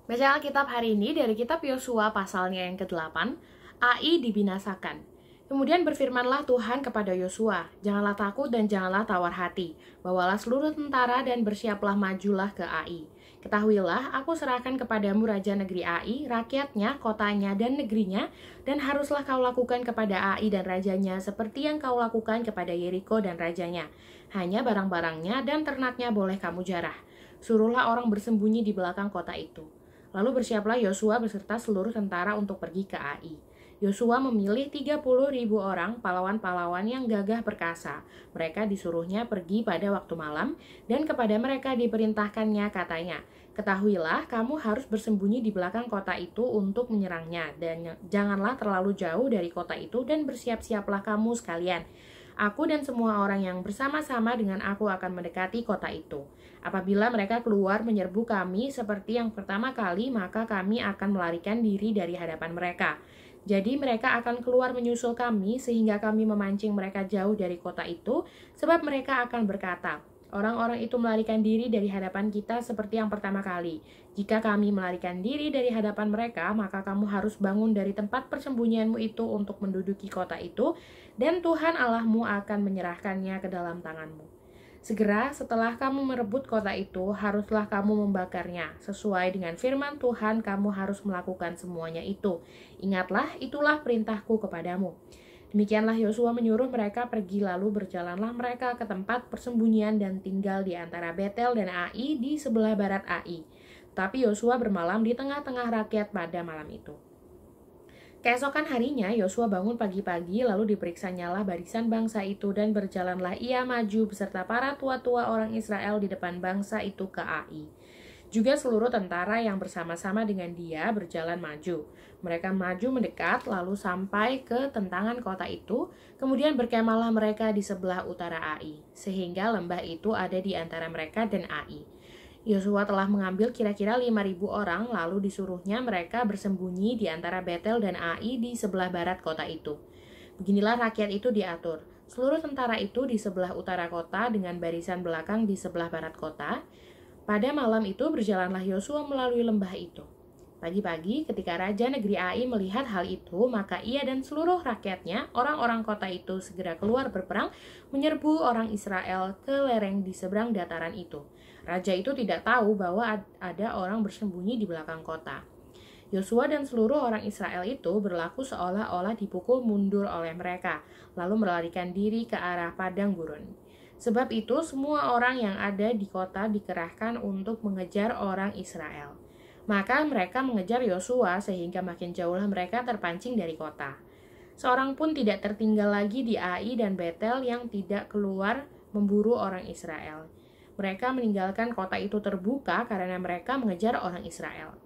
Baca Alkitab hari ini dari kitab Yosua pasalnya yang ke-8, Ai dibinasakan. Kemudian berfirmanlah Tuhan kepada Yosua, janganlah takut dan janganlah tawar hati, bawalah seluruh tentara dan bersiaplah majulah ke Ai. Ketahuilah, aku serahkan kepadamu raja negeri Ai, rakyatnya, kotanya, dan negerinya, dan haruslah kau lakukan kepada Ai dan rajanya seperti yang kau lakukan kepada Yeriko dan rajanya. Hanya barang-barangnya dan ternaknya boleh kamu jarah. Suruhlah orang bersembunyi di belakang kota itu. Lalu bersiaplah Yosua beserta seluruh tentara untuk pergi ke Ai. Yosua memilih 30.000 orang pahlawan-pahlawan yang gagah perkasa. Mereka disuruhnya pergi pada waktu malam, dan kepada mereka diperintahkannya katanya, ketahuilah kamu harus bersembunyi di belakang kota itu untuk menyerangnya, dan janganlah terlalu jauh dari kota itu, dan bersiap-siaplah kamu sekalian. Aku dan semua orang yang bersama-sama dengan aku akan mendekati kota itu. Apabila mereka keluar menyerbu kami seperti yang pertama kali, maka kami akan melarikan diri dari hadapan mereka. Jadi mereka akan keluar menyusul kami sehingga kami memancing mereka jauh dari kota itu, sebab mereka akan berkata, orang-orang itu melarikan diri dari hadapan kita seperti yang pertama kali. Jika kami melarikan diri dari hadapan mereka, maka kamu harus bangun dari tempat persembunyianmu itu untuk menduduki kota itu, dan Tuhan Allahmu akan menyerahkannya ke dalam tanganmu. Segera setelah kamu merebut kota itu, haruslah kamu membakarnya. Sesuai dengan firman Tuhan, kamu harus melakukan semuanya itu. Ingatlah, itulah perintahku kepadamu. Demikianlah Yosua menyuruh mereka pergi, lalu berjalanlah mereka ke tempat persembunyian dan tinggal di antara Betel dan Ai di sebelah barat Ai. Tapi Yosua bermalam di tengah-tengah rakyat pada malam itu. Keesokan harinya, Yosua bangun pagi-pagi, lalu diperiksanyalah barisan bangsa itu, dan berjalanlah ia maju beserta para tua-tua orang Israel di depan bangsa itu ke Ai. Juga seluruh tentara yang bersama-sama dengan dia berjalan maju. Mereka maju mendekat, lalu sampai ke tentangan kota itu, kemudian berkemahlah mereka di sebelah utara Ai, sehingga lembah itu ada di antara mereka dan Ai. Yosua telah mengambil kira-kira 5.000 orang, lalu disuruhnya mereka bersembunyi di antara Betel dan Ai di sebelah barat kota itu. Beginilah rakyat itu diatur. Seluruh tentara itu di sebelah utara kota dengan barisan belakang di sebelah barat kota. Pada malam itu berjalanlah Yosua melalui lembah itu. Pagi-pagi ketika raja negeri Ai melihat hal itu, maka ia dan seluruh rakyatnya, orang-orang kota itu segera keluar berperang, menyerbu orang Israel ke lereng di seberang dataran itu. Raja itu tidak tahu bahwa ada orang bersembunyi di belakang kota. Yosua dan seluruh orang Israel itu berlaku seolah-olah dipukul mundur oleh mereka, lalu melarikan diri ke arah padang gurun. Sebab itu semua orang yang ada di kota dikerahkan untuk mengejar orang Israel. Maka mereka mengejar Yosua sehingga makin jauhlah mereka terpancing dari kota. Seorang pun tidak tertinggal lagi di Ai dan Betel yang tidak keluar memburu orang Israel. Mereka meninggalkan kota itu terbuka karena mereka mengejar orang Israel.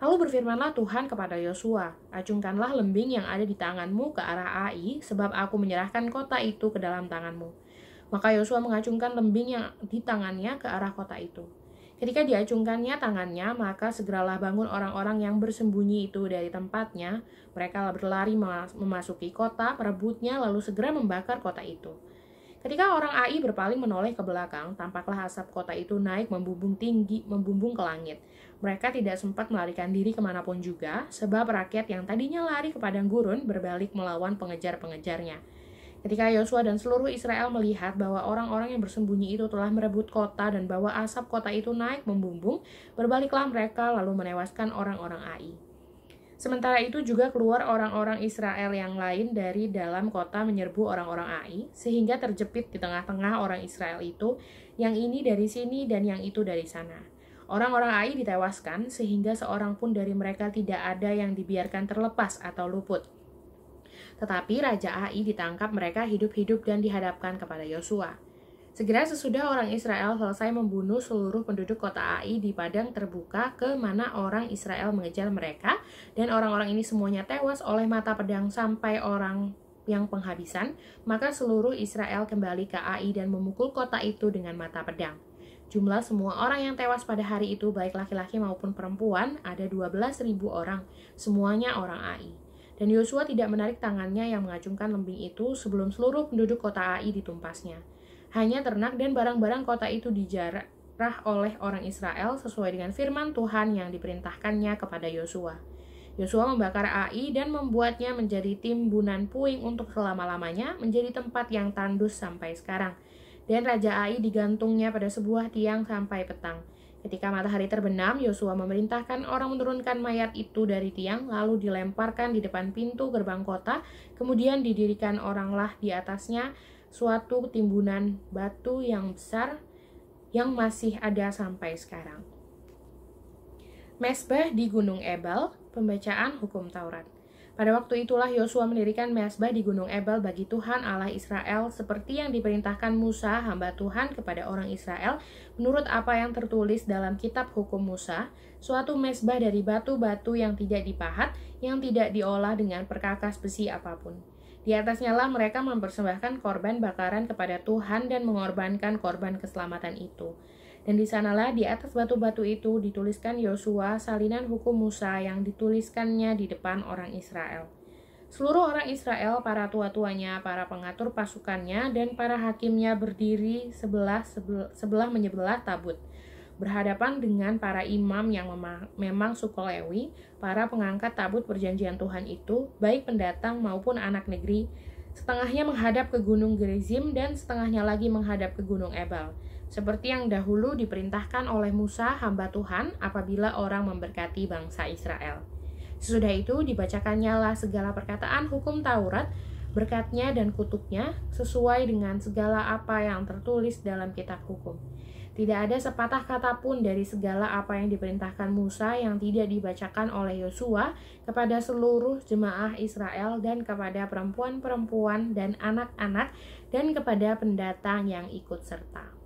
Lalu berfirmanlah Tuhan kepada Yosua, acungkanlah lembing yang ada di tanganmu ke arah Ai, sebab aku menyerahkan kota itu ke dalam tanganmu. Maka Yosua mengacungkan lembing yang di tangannya ke arah kota itu. Ketika diacungkannya tangannya, maka segeralah bangun orang-orang yang bersembunyi itu dari tempatnya. Mereka berlari memasuki kota, merebutnya, lalu segera membakar kota itu. Ketika orang Ai berpaling menoleh ke belakang, tampaklah asap kota itu naik membumbung tinggi, membumbung ke langit. Mereka tidak sempat melarikan diri kemanapun juga, sebab rakyat yang tadinya lari ke padang gurun berbalik melawan pengejar-pengejarnya. Ketika Yosua dan seluruh Israel melihat bahwa orang-orang yang bersembunyi itu telah merebut kota dan bahwa asap kota itu naik membumbung, berbaliklah mereka lalu menewaskan orang-orang Ai. Sementara itu juga keluar orang-orang Israel yang lain dari dalam kota menyerbu orang-orang Ai, sehingga terjepit di tengah-tengah orang Israel itu, yang ini dari sini dan yang itu dari sana. Orang-orang Ai ditewaskan, sehingga seorang pun dari mereka tidak ada yang dibiarkan terlepas atau luput. Tetapi Raja Ai ditangkap mereka hidup-hidup dan dihadapkan kepada Yosua. Segera sesudah orang Israel selesai membunuh seluruh penduduk kota Ai di padang terbuka ke mana orang Israel mengejar mereka, dan orang-orang ini semuanya tewas oleh mata pedang sampai orang yang penghabisan, maka seluruh Israel kembali ke Ai dan memukul kota itu dengan mata pedang. Jumlah semua orang yang tewas pada hari itu, baik laki-laki maupun perempuan, ada 12.000 orang, semuanya orang Ai. Dan Yosua tidak menarik tangannya yang mengacungkan lembing itu sebelum seluruh penduduk kota Ai ditumpasnya. Hanya ternak dan barang-barang kota itu dijarah diperah oleh orang Israel sesuai dengan firman Tuhan yang diperintahkannya kepada Yosua. Yosua membakar Ai dan membuatnya menjadi timbunan puing untuk selama-lamanya, menjadi tempat yang tandus sampai sekarang. Dan Raja Ai digantungnya pada sebuah tiang sampai petang. Ketika matahari terbenam, Yosua memerintahkan orang menurunkan mayat itu dari tiang, lalu dilemparkan di depan pintu gerbang kota, kemudian didirikan oranglah di atasnya suatu timbunan batu yang besar yang masih ada sampai sekarang. Mesbah di Gunung Ebal, pembacaan hukum Taurat. Pada waktu itulah Yosua mendirikan mesbah di Gunung Ebal bagi Tuhan Allah Israel seperti yang diperintahkan Musa hamba Tuhan kepada orang Israel menurut apa yang tertulis dalam kitab hukum Musa, suatu mesbah dari batu-batu yang tidak dipahat, yang tidak diolah dengan perkakas besi apapun. Di atasnya lah mereka mempersembahkan korban bakaran kepada Tuhan dan mengorbankan korban keselamatan itu. Dan di sanalah di atas batu-batu itu dituliskan Yosua salinan hukum Musa yang dituliskannya di depan orang Israel. Seluruh orang Israel, para tua-tuanya, para pengatur pasukannya, dan para hakimnya berdiri sebelah menyebelah tabut, berhadapan dengan para imam yang memang suku Lewi, para pengangkat tabut perjanjian Tuhan itu, baik pendatang maupun anak negeri. Setengahnya menghadap ke gunung Gerizim dan setengahnya lagi menghadap ke gunung Ebal, seperti yang dahulu diperintahkan oleh Musa hamba Tuhan apabila orang memberkati bangsa Israel. Sesudah itu dibacakannya lah segala perkataan hukum Taurat, berkatnya dan kutuknya, sesuai dengan segala apa yang tertulis dalam kitab hukum. Tidak ada sepatah kata pun dari segala apa yang diperintahkan Musa yang tidak dibacakan oleh Yosua kepada seluruh jemaah Israel dan kepada perempuan-perempuan dan anak-anak dan kepada pendatang yang ikut serta.